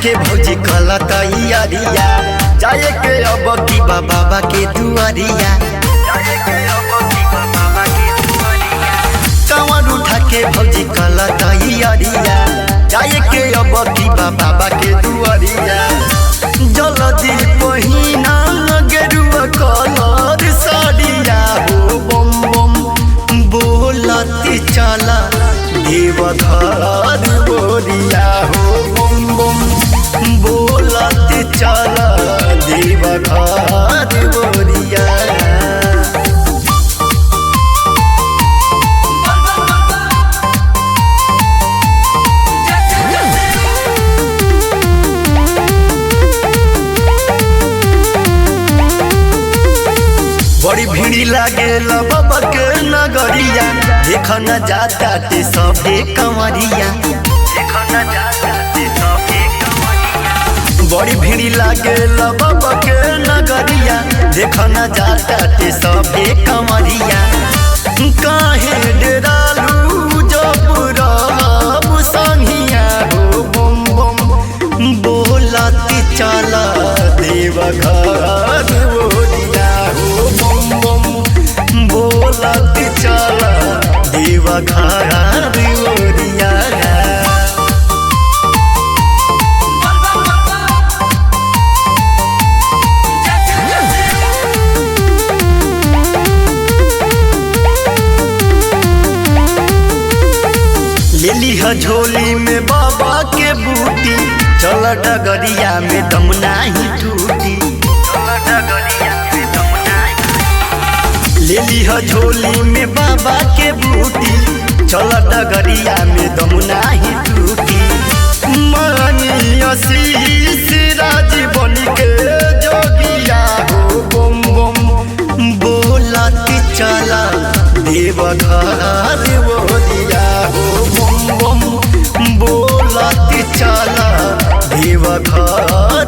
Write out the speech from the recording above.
के भौजी कला तैयारिया जाए के अब की बाबा के दुआरिया। कांवर उठा के भौजी कला तैयारिया जाए के अब की बाबा के दुआरिया। जल्दी पहिना गेरुआ कलर साड़िया हो बम बम बोलती चला देवघर बोरिया हो बम बम बोलती चला देवघर बोरिया। बड़ी भीड़ लागे बाबा के नगरिया देख न जाता ते सभे कंवरिया। बड़ी भीड़ लागे बाबा के नगरिया देख न जाता ते सभे कंवरिया। काहे डेरालू जब रहब संगिया हो बम बम बोलती चला देवघर बोरिया हो बम बम बोलती चला देवघर बोरिया। लेली है झोली में बाबा के बूटी चल डगरिया में दम नहीं टूटी। लेली है झोली में बाबा के बूटी चल डगरिया में दम नहीं टूटी। मानी आशीष राज बन के जोगिया हो बम बम बोलती चला देवघर बोरिया हो बम बम बोलती चला देवघर।